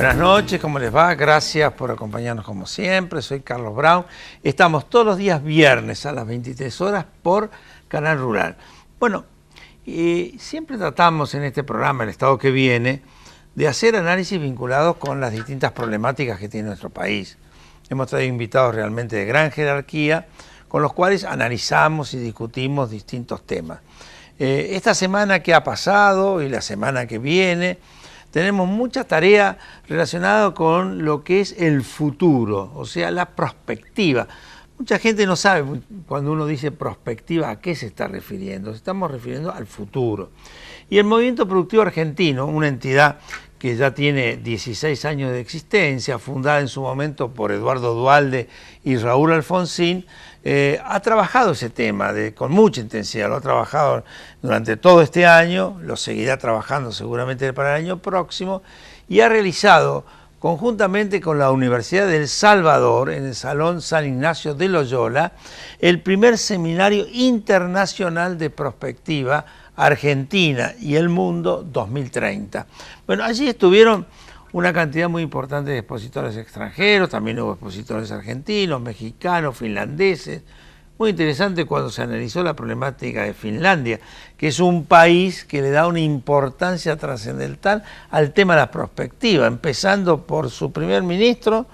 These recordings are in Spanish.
Buenas noches, ¿cómo les va? Gracias por acompañarnos como siempre. Soy Carlos Brown. Estamos todos los días viernes a las 23 horas por Canal Rural. Bueno, siempre tratamos en este programa, El Estado que Viene, de hacer análisis vinculados con las distintas problemáticas que tiene nuestro país. Hemos traído invitados realmente de gran jerarquía, con los cuales analizamos y discutimos distintos temas. Esta semana que ha pasado y la semana que viene, tenemos mucha tarea relacionada con lo que es el futuro, o sea, la prospectiva. Mucha gente no sabe cuando uno dice prospectiva a qué se está refiriendo. Se estamos refiriendo al futuro. Y el Movimiento Productivo Argentino, una entidad que ya tiene 16 años de existencia, fundada en su momento por Eduardo Duhalde y Raúl Alfonsín, ha trabajado ese tema con mucha intensidad, lo ha trabajado durante todo este año, lo seguirá trabajando seguramente para el año próximo, y ha realizado conjuntamente con la Universidad del Salvador, en el Salón San Ignacio de Loyola, el primer seminario internacional de prospectiva Argentina y el Mundo 2030. Bueno, allí estuvieron una cantidad muy importante de expositores extranjeros, también hubo expositores argentinos, mexicanos, finlandeses. Muy interesante cuando se analizó la problemática de Finlandia, que es un país que le da una importancia trascendental al tema de la prospectiva, empezando por su primer ministro,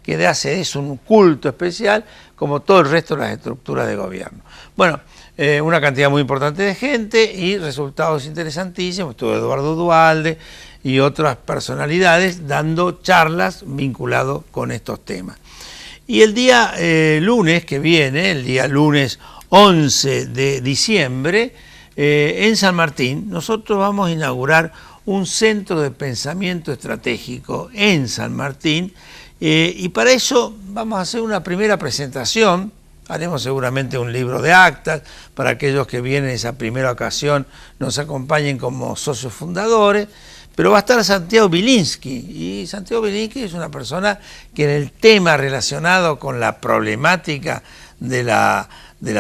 que le hace eso un culto especial, como todo el resto de las estructuras de gobierno. Bueno, una cantidad muy importante de gente y resultados interesantísimos. Estuvo Eduardo Duhalde y otras personalidades dando charlas vinculadas con estos temas. Y el día lunes que viene, el día lunes 11 de diciembre, en San Martín, nosotros vamos a inaugurar un centro de pensamiento estratégico en San Martín, y para eso vamos a hacer una primera presentación. Haremos seguramente un libro de actas para aquellos que vienen esa primera ocasión, nos acompañen como socios fundadores. Pero va a estar Santiago Bilinsky, y Santiago Bilinsky es una persona que en el tema relacionado con la problemática de la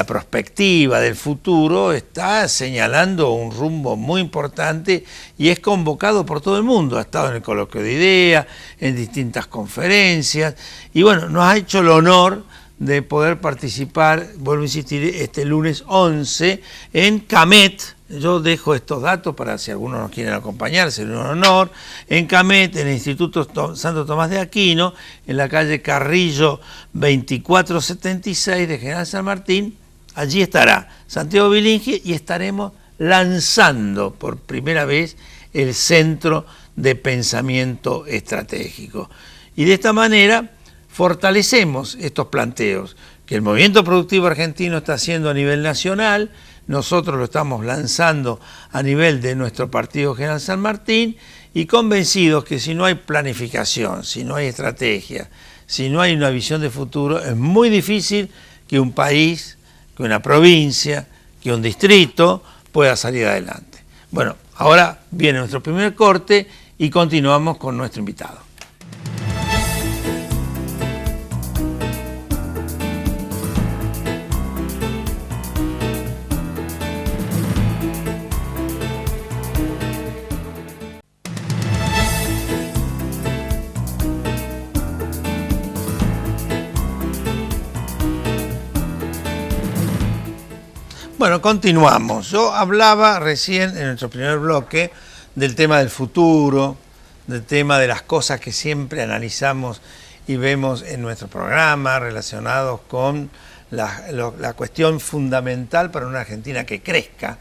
prospectiva, del futuro, está señalando un rumbo muy importante y es convocado por todo el mundo. Ha estado en el coloquio de ideas, en distintas conferencias, y bueno, nos ha hecho el honor de poder participar, vuelvo a insistir, este lunes 11 en Camet. Yo dejo estos datos para si algunos nos quieren acompañar, sería un honor. En Camet, en el Instituto Santo Tomás de Aquino, en la calle Carrillo 2476 de General San Martín, allí estará Santiago Bilinsky y estaremos lanzando por primera vez el Centro de Pensamiento Estratégico. Y de esta manera fortalecemos estos planteos que el movimiento productivo argentino está haciendo a nivel nacional. Nosotros lo estamos lanzando a nivel de nuestro partido General San Martín, y convencidos que si no hay planificación, si no hay estrategia, si no hay una visión de futuro, es muy difícil que un país, que una provincia, que un distrito pueda salir adelante. Bueno, ahora viene nuestro primer corte y continuamos con nuestro invitado. Bueno, continuamos. Yo hablaba recién en nuestro primer bloque del tema del futuro, del tema de las cosas que siempre analizamos y vemos en nuestro programa relacionados con la cuestión fundamental para una Argentina que crezca.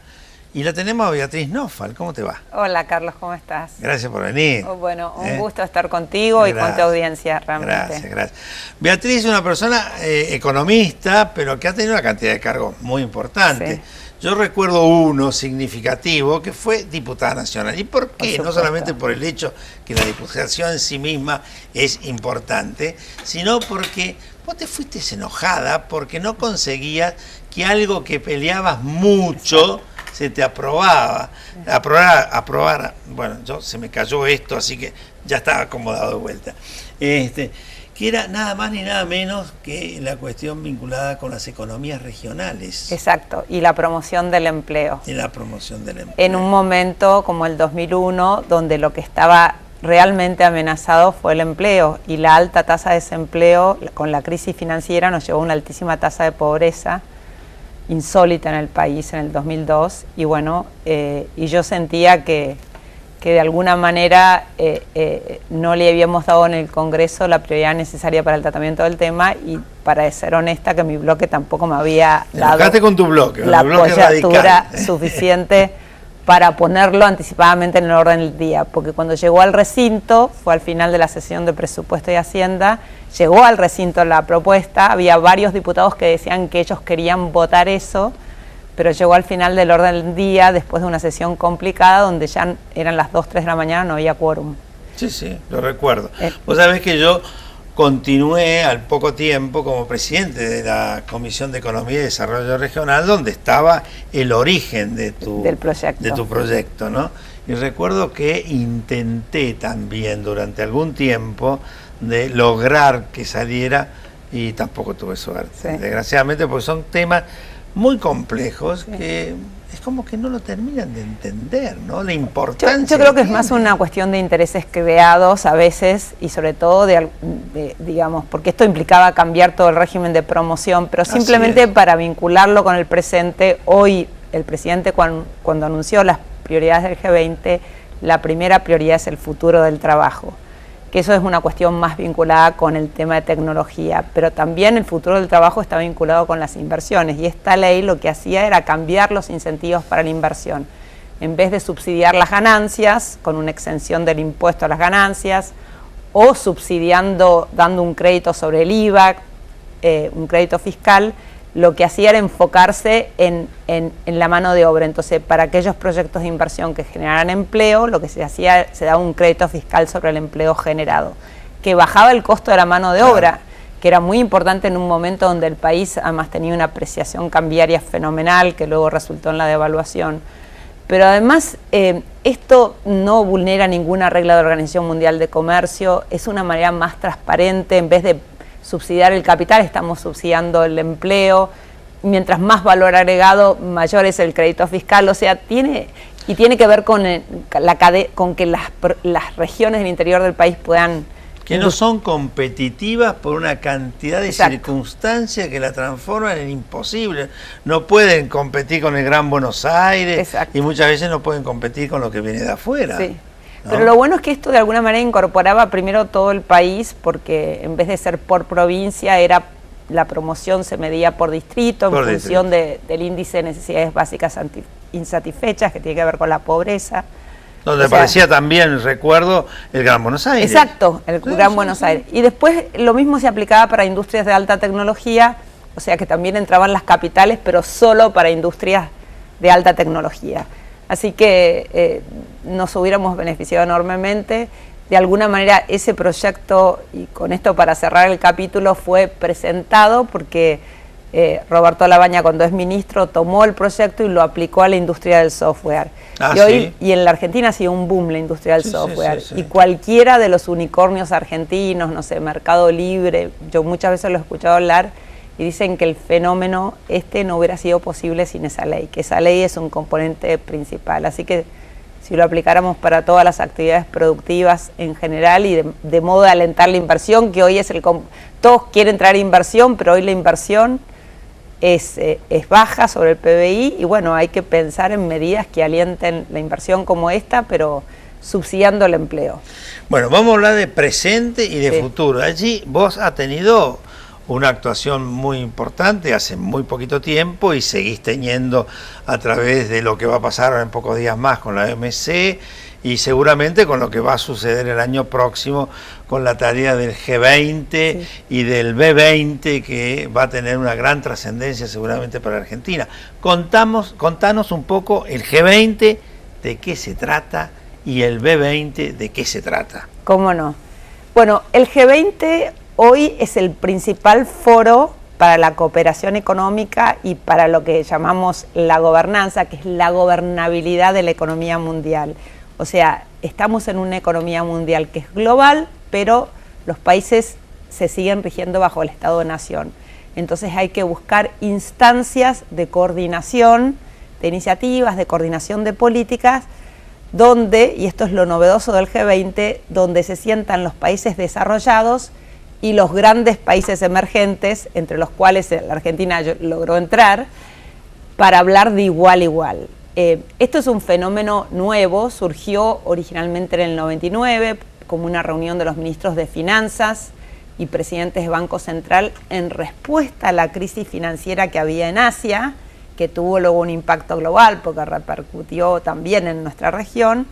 Y la tenemos a Beatriz Nofal. ¿Cómo te va? Hola, Carlos, ¿cómo estás? Gracias por venir. Bueno, un gusto estar contigo y con tu audiencia, realmente. Gracias. Beatriz es una persona economista, pero que ha tenido una cantidad de cargos muy importantes. Sí. Yo recuerdo uno significativo que fue diputada nacional. ¿Y por qué? No solamente por el hecho que la diputación en sí misma es importante, sino porque vos te fuiste enojada porque no conseguías que algo que peleabas mucho se te aprobara. Bueno, se me cayó esto, así que ya estaba acomodado de vuelta. Que era nada más ni nada menos que la cuestión vinculada con las economías regionales. Exacto, y la promoción del empleo. Y la promoción del empleo. En un momento como el 2001, donde lo que estaba realmente amenazado fue el empleo, y la alta tasa de desempleo con la crisis financiera nos llevó a una altísima tasa de pobreza insólita en el país en el 2002, y bueno, y yo sentía que de alguna manera no le habíamos dado en el Congreso la prioridad necesaria para el tratamiento del tema, y para ser honesta que mi bloque tampoco me había dado con tu bloque, la apoyatura suficiente para ponerlo anticipadamente en el orden del día, porque cuando llegó al recinto, fue al final de la sesión de Presupuesto y Hacienda, llegó al recinto la propuesta, había varios diputados que decían que ellos querían votar eso, pero llegó al final del orden del día, después de una sesión complicada, donde ya eran las 2, 3 de la mañana, no había quórum. Sí, lo recuerdo. Vos sabés que yo continué al poco tiempo como presidente de la Comisión de Economía y Desarrollo Regional, donde estaba el origen de tu proyecto, ¿no? Y recuerdo que intenté también durante algún tiempo de lograr que saliera, y tampoco tuve suerte, desgraciadamente, porque son temas muy complejos que es como que no lo terminan de entender, ¿no? La importancia. Yo creo que es más una cuestión de intereses creados a veces, y sobre todo digamos, porque esto implicaba cambiar todo el régimen de promoción, pero simplemente para vincularlo con el presente. Hoy el presidente cuando anunció las prioridades del G20, la primera prioridad es el futuro del trabajo, que eso es una cuestión más vinculada con el tema de tecnología, pero también el futuro del trabajo está vinculado con las inversiones, y esta ley lo que hacía era cambiar los incentivos para la inversión. En vez de subsidiar las ganancias con una exención del impuesto a las ganancias, o subsidiando, dando un crédito sobre el IVA, un crédito fiscal, lo que hacía era enfocarse en la mano de obra. Entonces, para aquellos proyectos de inversión que generaran empleo, lo que se hacía, se daba un crédito fiscal sobre el empleo generado, que bajaba el costo de la mano de obra, que era muy importante en un momento donde el país además tenía una apreciación cambiaria fenomenal, que luego resultó en la devaluación. Pero además, esto no vulnera ninguna regla de la Organización Mundial de Comercio, es una manera más transparente. En vez de subsidiar el capital, estamos subsidiando el empleo. Mientras más valor agregado, mayor es el crédito fiscal. O sea, tiene que ver con que las regiones del interior del país puedan... Que no son competitivas por una cantidad de circunstancias que la transforman en imposible. No pueden competir con el Gran Buenos Aires, y muchas veces no pueden competir con lo que viene de afuera. Sí. ¿No? Pero lo bueno es que esto de alguna manera incorporaba primero todo el país, porque en vez de ser por provincia, la promoción se medía por distrito, en función del índice de necesidades básicas insatisfechas, que tiene que ver con la pobreza. Donde aparecía también, recuerdo, el Gran Buenos Aires. Exacto, el Gran Buenos Aires. Y después lo mismo se aplicaba para industrias de alta tecnología, o sea que también entraban las capitales, pero solo para industrias de alta tecnología. Así que nos hubiéramos beneficiado enormemente. De alguna manera ese proyecto, y con esto para cerrar el capítulo, fue presentado porque Roberto Labaña, cuando es ministro, tomó el proyecto y lo aplicó a la industria del software. Y en la Argentina ha sido un boom la industria del software. Y cualquiera de los unicornios argentinos, no sé, Mercado Libre, yo muchas veces lo he escuchado hablar, y dicen que el fenómeno no hubiera sido posible sin esa ley, que esa ley es un componente principal. Así que si lo aplicáramos para todas las actividades productivas en general, y de modo de alentar la inversión, que hoy es todos quieren traer inversión, pero hoy la inversión es baja sobre el PBI, y bueno, hay que pensar en medidas que alienten la inversión como esta, pero subsidiando el empleo. Bueno, vamos a hablar de presente y de futuro. Allí vos has tenido una actuación muy importante hace muy poquito tiempo, y seguís teniendo a través de lo que va a pasar en pocos días más con la OMC, y seguramente con lo que va a suceder el año próximo con la tarea del G20 y del B20, que va a tener una gran trascendencia seguramente para Argentina. Contanos un poco el G20, de qué se trata, y el B20, de qué se trata. ¿Cómo no? Bueno, el G20 hoy es el principal foro para la cooperación económica y para lo que llamamos la gobernanza, que es la gobernabilidad de la economía mundial. O sea, estamos en una economía mundial que es global, pero los países se siguen rigiendo bajo el Estado de Nación. Entonces hay que buscar instancias de coordinación, de iniciativas, de coordinación de políticas, donde, y esto es lo novedoso del G20, donde se sientan los países desarrollados y los grandes países emergentes, entre los cuales la Argentina logró entrar, para hablar de igual a igual. Esto es un fenómeno nuevo, surgió originalmente en el 99 como una reunión de los ministros de Finanzas y presidentes de Banco Central en respuesta a la crisis financiera que había en Asia, que tuvo luego un impacto global porque repercutió también en nuestra región,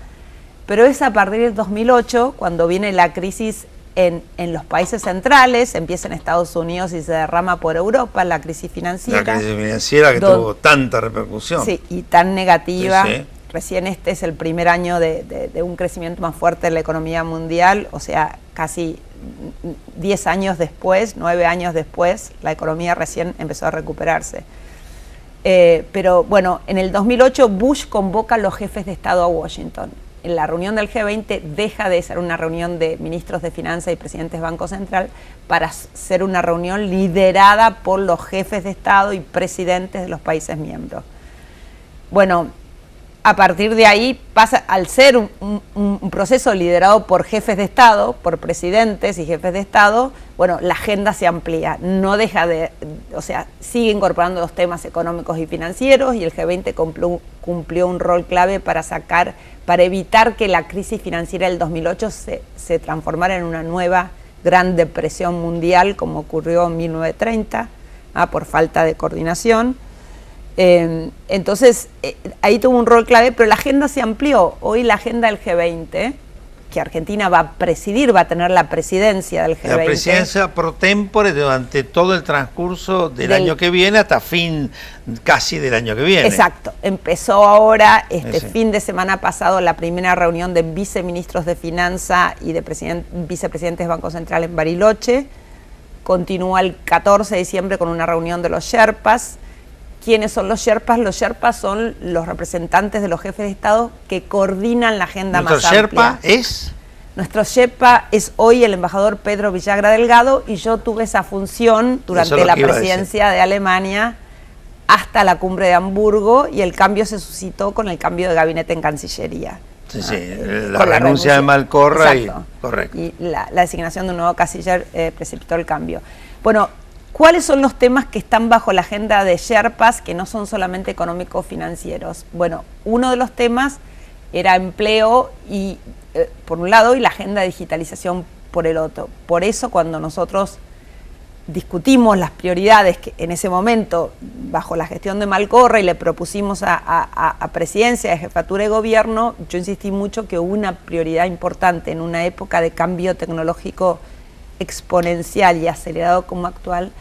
pero es a partir del 2008 cuando viene la crisis en los países centrales, empieza en Estados Unidos y se derrama por Europa la crisis financiera. La crisis financiera que tuvo tanta repercusión. Sí, y tan negativa. Sí, sí. Recién este es el primer año de un crecimiento más fuerte en la economía mundial, o sea, casi 10 años después, 9 años después, la economía recién empezó a recuperarse. Pero bueno, en el 2008 Bush convoca a los jefes de Estado a Washington. En la reunión del G20 deja de ser una reunión de ministros de Finanzas y presidentes de Banco Central para ser una reunión liderada por los jefes de Estado y presidentes de los países miembros. Bueno, a partir de ahí pasa, al ser un proceso liderado por jefes de Estado, por presidentes y jefes de Estado, bueno, la agenda se amplía, no deja de, o sea, sigue incorporando los temas económicos y financieros, y el G20 cumplió un rol clave para evitar que la crisis financiera del 2008 se transformara en una nueva gran depresión mundial, como ocurrió en 1930, por falta de coordinación. Entonces, ahí tuvo un rol clave, pero la agenda se amplió. Hoy la agenda del G20, que Argentina va a presidir, va a tener la presidencia del G20. La presidencia pro tempore durante todo el transcurso del año que viene hasta fin casi del año que viene. Exacto. Empezó ahora, fin de semana pasado, la primera reunión de viceministros de Finanza y de vicepresidentes de Banco Central en Bariloche. Continúa el 14 de diciembre con una reunión de los Sherpas. ¿Quiénes son los Sherpas? Los Sherpas son los representantes de los jefes de Estado que coordinan la agenda más amplia. ¿Nuestro Sherpa es? Nuestro Sherpa es hoy el embajador Pedro Villagra Delgado, y yo tuve esa función durante la presidencia de Alemania hasta la cumbre de Hamburgo, y el cambio se suscitó con el cambio de gabinete en Cancillería. Sí, la renuncia de Malcorra. Correcto. Y la designación de un nuevo canciller precipitó el cambio. Bueno, ¿cuáles son los temas que están bajo la agenda de Sherpas, que no son solamente económicos financieros? Bueno, uno de los temas era empleo por un lado, y la agenda de digitalización por el otro. Por eso, cuando nosotros discutimos las prioridades que en ese momento, bajo la gestión de Malcorra, y le propusimos a Presidencia, de Jefatura de Gobierno, yo insistí mucho que una prioridad importante en una época de cambio tecnológico exponencial y acelerado como actual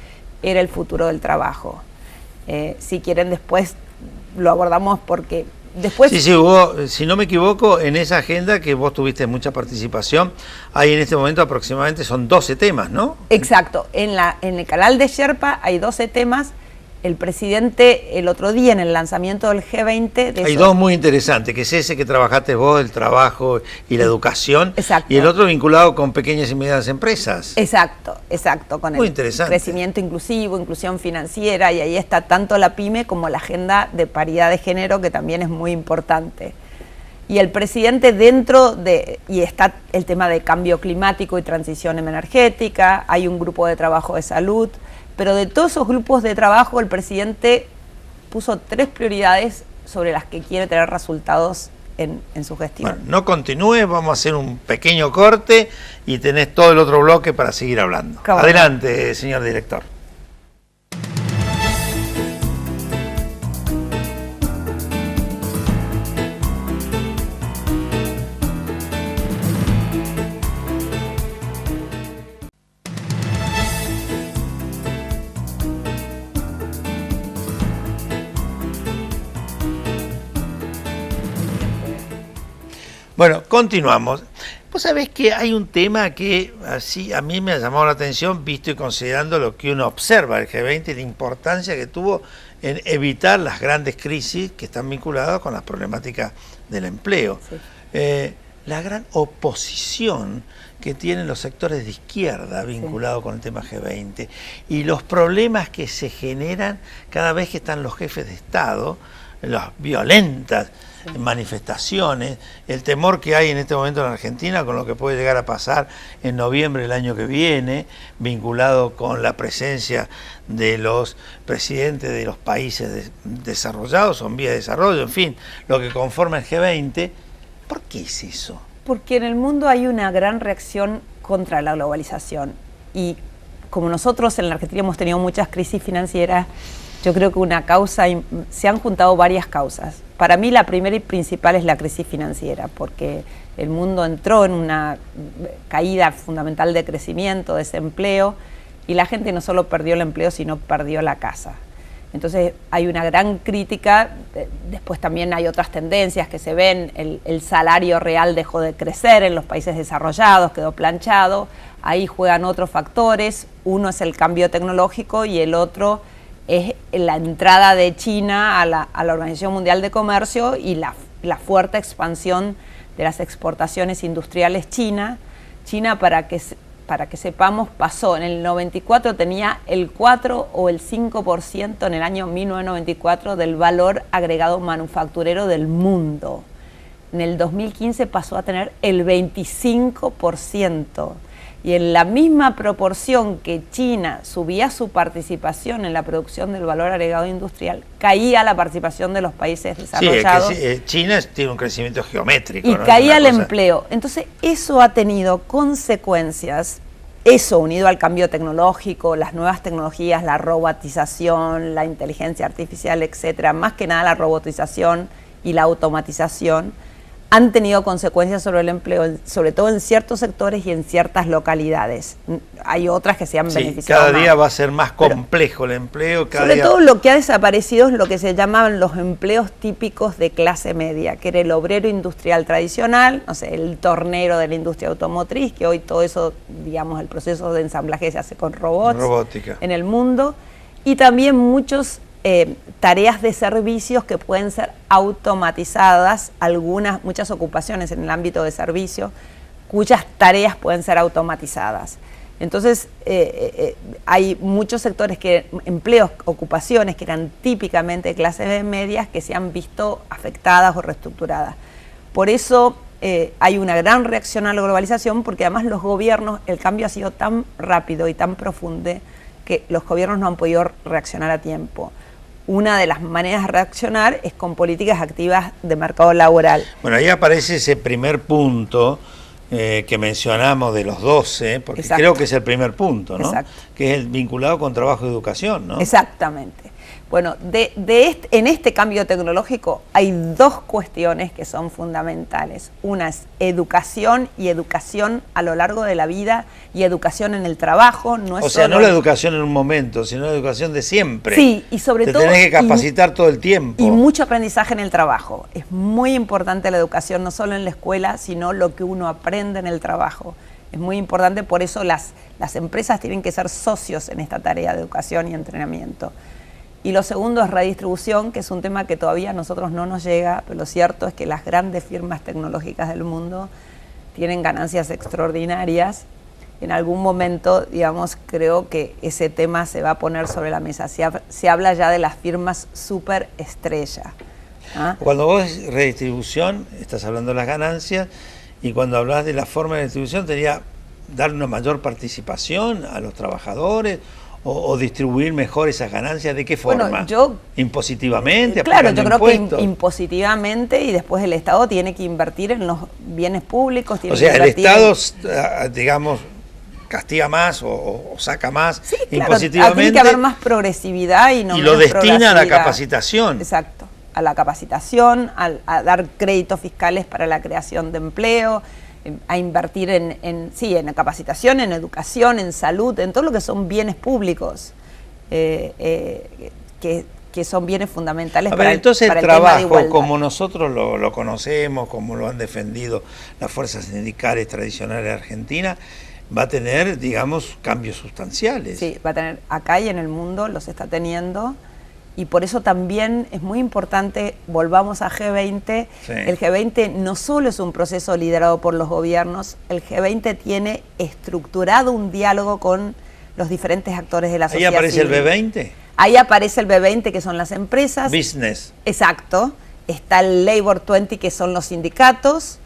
era el futuro del trabajo. Si quieren, después lo abordamos, porque después... Sí, hubo, si no me equivoco, en esa agenda que vos tuviste mucha participación, hay en este momento aproximadamente son 12 temas, ¿no? Exacto. En el canal de Sherpa hay 12 temas. El presidente, el otro día en el lanzamiento del G20... Hay dos muy interesantes, que es ese que trabajaste vos, el trabajo y la educación. Exacto. Y el otro vinculado con pequeñas y medianas empresas. Exacto, con muy el interesante. Crecimiento inclusivo, inclusión financiera, y ahí está tanto la PYME como la agenda de paridad de género, que también es muy importante. Y el presidente y está el tema de cambio climático y transición energética, hay un grupo de trabajo de salud. Pero de todos esos grupos de trabajo, el presidente puso 3 prioridades sobre las que quiere tener resultados en su gestión. Bueno, no continúes, vamos a hacer un pequeño corte y tenés todo el otro bloque para seguir hablando. Adelante, señor director. Bueno, continuamos. Vos sabés que hay un tema que así a mí me ha llamado la atención, visto y considerando lo que uno observa del G20 y la importancia que tuvo en evitar las grandes crisis que están vinculadas con las problemáticas del empleo. Sí. La gran oposición que tienen los sectores de izquierda vinculados con el tema G20 y los problemas que se generan cada vez que están los jefes de Estado, las violentas manifestaciones, el temor que hay en este momento en Argentina con lo que puede llegar a pasar en noviembre del año que viene, vinculado con la presencia de los presidentes de los países desarrollados o en vía de desarrollo, en fin, lo que conforma el G20. ¿Por qué es eso? Porque en el mundo hay una gran reacción contra la globalización y como nosotros en la Argentina hemos tenido muchas crisis financieras, yo creo que una causa, se han juntado varias causas. Para mí la primera y principal es la crisis financiera, porque el mundo entró en una caída fundamental de crecimiento, desempleo, y la gente no solo perdió el empleo, sino perdió la casa. Entonces hay una gran crítica, después también hay otras tendencias que se ven, el salario real dejó de crecer en los países desarrollados, quedó planchado, ahí juegan otros factores, uno es el cambio tecnológico y el otro es la entrada de China a la Organización Mundial de Comercio y la fuerte expansión de las exportaciones industriales chinas. China, para que sepamos, pasó, en el 94 tenía el 4 o el 5% en el año 1994 del valor agregado manufacturero del mundo. En el 2015 pasó a tener el 25%. Y en la misma proporción que China subía su participación en la producción del valor agregado industrial, caía la participación de los países desarrollados. Sí, China tiene un crecimiento geométrico. Y ¿no? Caía el empleo. Entonces eso ha tenido consecuencias, eso unido al cambio tecnológico, las nuevas tecnologías, la robotización, la inteligencia artificial, etcétera, más que nada la robotización y la automatización, han tenido consecuencias sobre el empleo, sobre todo en ciertos sectores y en ciertas localidades. Hay otras que se han beneficiado cada más. día va a ser más complejo el empleo. Sobre todo lo que ha desaparecido es lo que se llamaban los empleos típicos de clase media, que era el obrero industrial tradicional, no sé, el tornero de la industria automotriz, que hoy todo eso, digamos, el proceso de ensamblaje se hace con robots. Robótica. En el mundo, y también tareas de servicios que pueden ser automatizadas, muchas ocupaciones en el ámbito de servicio, cuyas tareas pueden ser automatizadas. Entonces, hay muchos sectores, empleos, ocupaciones que eran típicamente de clases medias que se han visto afectadas o reestructuradas. Por eso hay una gran reacción a la globalización, porque además los gobiernos, el cambio ha sido tan rápido y tan profundo que los gobiernos no han podido reaccionar a tiempo. Una de las maneras de reaccionar es con políticas activas de mercado laboral. Bueno, ahí aparece ese primer punto que mencionamos de los 12, porque Exacto. Creo que es el primer punto, ¿no? Exacto. Que es el vinculado con trabajo y educación, ¿no? Exactamente. Bueno, en este cambio tecnológico hay dos cuestiones que son fundamentales. Una es educación y educación a lo largo de la vida y educación en el trabajo. No es no la educación en un momento, sino la educación de siempre. Sí, y sobre todo... Te tenés que capacitar todo el tiempo. Y mucho aprendizaje en el trabajo. Es muy importante la educación, no solo en la escuela, sino lo que uno aprende en el trabajo. Es muy importante, por eso las empresas tienen que ser socios en esta tarea de educación y entrenamiento. Y lo segundo es redistribución, que es un tema que todavía a nosotros no nos llega, pero lo cierto es que las grandes firmas tecnológicas del mundo tienen ganancias extraordinarias. En algún momento, digamos, creo que ese tema se va a poner sobre la mesa. Se habla ya de las firmas superestrella. ¿Ah? Cuando vos decís redistribución, estás hablando de las ganancias, y cuando hablas de la forma de distribución, ¿sería dar una mayor participación a los trabajadores o distribuir mejor esas ganancias? ¿De qué forma? Bueno, ¿Impositivamente? Claro, yo creo que impositivamente, y después el Estado tiene que invertir en los bienes públicos. O sea, el Estado, digamos, castiga más o saca más, sí, claro, impositivamente. Tiene que haber más progresividad y no lo destina a la capacitación. Exacto, a la capacitación, a dar créditos fiscales para la creación de empleo, a invertir en la capacitación, en educación, en salud, en todo lo que son bienes públicos, que son bienes fundamentales para el trabajo, como nosotros lo conocemos, como lo han defendido las fuerzas sindicales tradicionales de Argentina, va a tener, digamos, cambios sustanciales. Sí, va a tener, acá y en el mundo los está teniendo. Y por eso también es muy importante, volvamos a G20, sí. El G20 no solo es un proceso liderado por los gobiernos, el G20 tiene estructurado un diálogo con los diferentes actores de la sociedad. ¿Ahí aparece civil. el B20? Ahí aparece el B20, que son las empresas. Business. Exacto. está el Labor 20, que son los sindicatos,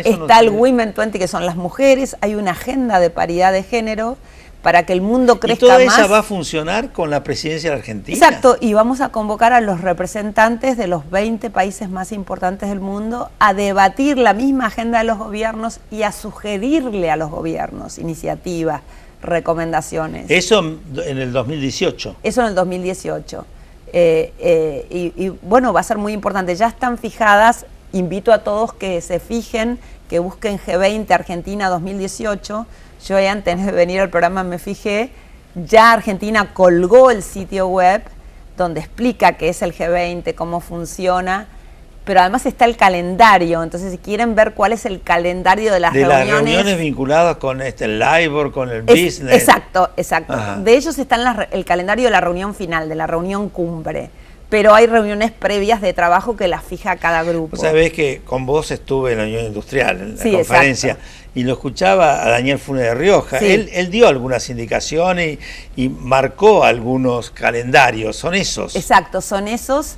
eso está el Women 20, que son las mujeres, hay una agenda de paridad de género para que el mundo crezca más. ¿Y toda esa va a funcionar con la presidencia de Argentina? Exacto, y vamos a convocar a los representantes de los 20 países más importantes del mundo a debatir la misma agenda de los gobiernos y a sugerirle a los gobiernos iniciativas, recomendaciones. Eso en el 2018. Eso en el 2018. Y bueno, va a ser muy importante. Ya están fijadas, invito a todos que se fijen, que busquen G20 Argentina 2018. Yo antes de venir al programa me fijé, ya Argentina colgó el sitio web donde explica qué es el G20, cómo funciona, pero además está el calendario. Entonces, si quieren ver cuál es el calendario de las reuniones... De las reuniones vinculadas con el LIBOR, con el business. Exacto, exacto. Ajá. De ellos está el calendario de la reunión final, de la reunión cumbre. Pero hay reuniones previas de trabajo que las fija cada grupo. Sabés que con vos estuve en la Unión Industrial, en la sí, conferencia, exacto. Y lo escuchaba a Daniel Funes de Rioja. Sí. Él dio algunas indicaciones y marcó algunos calendarios. ¿Son esos? Exacto, son esos.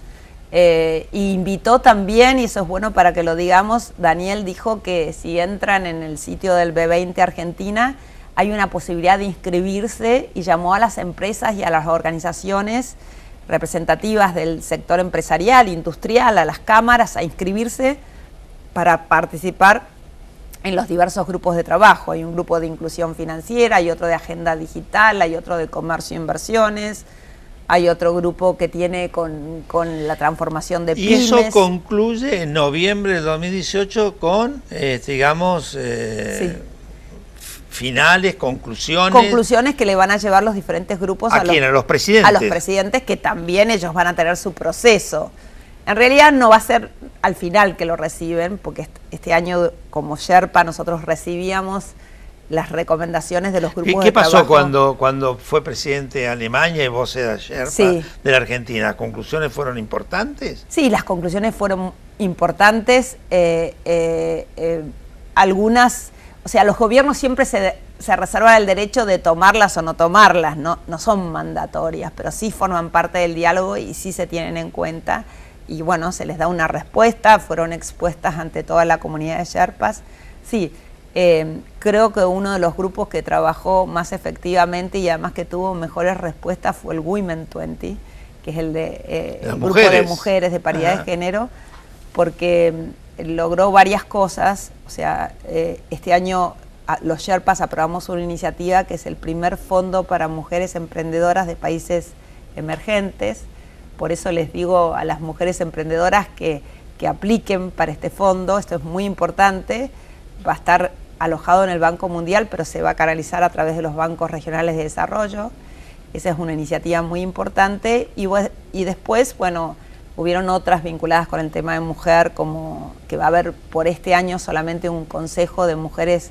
Y invitó también, y eso es bueno para que lo digamos, Daniel dijo que si entran en el sitio del B20 Argentina, hay una posibilidad de inscribirse, y llamó a las empresas y a las organizaciones representativas del sector empresarial, industrial, a las cámaras, a inscribirse para participar en los diversos grupos de trabajo. Hay un grupo de inclusión financiera, hay otro de agenda digital, hay otro de comercio e inversiones, hay otro grupo que tiene con la transformación de pymes. Y eso concluye en noviembre de 2018 con, digamos, sí. Finales, conclusiones. Conclusiones que le van a llevar los diferentes grupos ¿A quién? ¿A los presidentes? A los presidentes, que también ellos van a tener su proceso. En realidad no va a ser al final que lo reciben, porque este año como Sherpa nosotros recibíamos las recomendaciones de los grupos ¿Qué pasó trabajo. cuando fue presidente de Alemania y vos eras Sherpa sí. de la Argentina? ¿Las conclusiones fueron importantes? Sí, las conclusiones fueron importantes. Algunas... O sea, los gobiernos siempre se reservan el derecho de tomarlas o no tomarlas, no son mandatorias, pero sí forman parte del diálogo y sí se tienen en cuenta. Y bueno, se les da una respuesta, fueron expuestas ante toda la comunidad de Sherpas. Sí, creo que uno de los grupos que trabajó más efectivamente y además que tuvo mejores respuestas fue el Women 20, que es el de grupo de mujeres de paridad de género, porque logró varias cosas. O sea, este año los Sherpas aprobamos una iniciativa que es el primer fondo para mujeres emprendedoras de países emergentes. Por eso les digo a las mujeres emprendedoras que apliquen para este fondo. Esto es muy importante. Va a estar alojado en el Banco Mundial, pero se va a canalizar a través de los bancos regionales de desarrollo. Esa es una iniciativa muy importante. Y después, bueno, hubieron otras vinculadas con el tema de mujer, como que va a haber por este año solamente un consejo de mujeres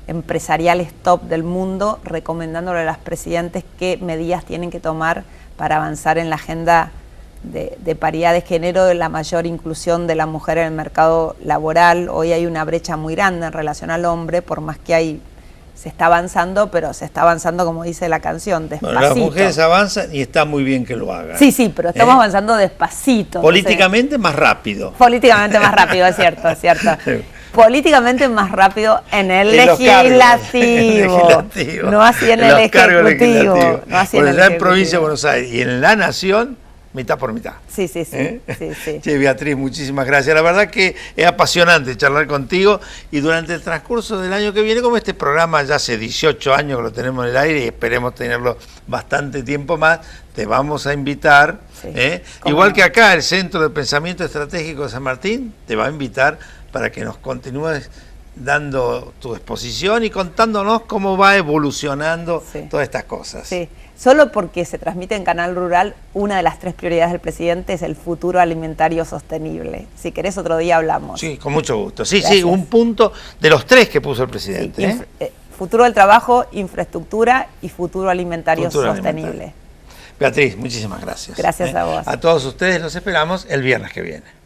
empresariales top del mundo, recomendándole a las presidentes qué medidas tienen que tomar para avanzar en la agenda de paridad de género, de la mayor inclusión de la mujer en el mercado laboral. Hoy hay una brecha muy grande en relación al hombre, por más que se está avanzando, pero se está avanzando, como dice la canción, despacito. Bueno, las mujeres avanzan y está muy bien que lo hagan. Sí, pero estamos avanzando despacito. Políticamente más rápido. Políticamente más rápido, es cierto, es cierto. Políticamente más rápido en el legislativo. No así en el ejecutivo. No así en el ejecutivo. En provincia de Buenos Aires y en la nación, mitad por mitad. Sí. Che, Beatriz, muchísimas gracias. La verdad que es apasionante charlar contigo, y durante el transcurso del año que viene, como este programa ya hace 18 años que lo tenemos en el aire y esperemos tenerlo bastante tiempo más, te vamos a invitar, igual que acá el Centro de Pensamiento Estratégico de San Martín te va a invitar para que nos continúes dando tu exposición y contándonos cómo va evolucionando todas estas cosas. Sí. Solo porque se transmite en Canal Rural, una de las 3 prioridades del presidente es el futuro alimentario sostenible. Si querés, otro día hablamos. Sí, con mucho gusto. Sí, un punto de los 3 que puso el presidente. Sí, futuro del trabajo, infraestructura y futuro alimentario sostenible. Beatriz, muchísimas gracias. Gracias a vos. A todos ustedes los esperamos el viernes que viene.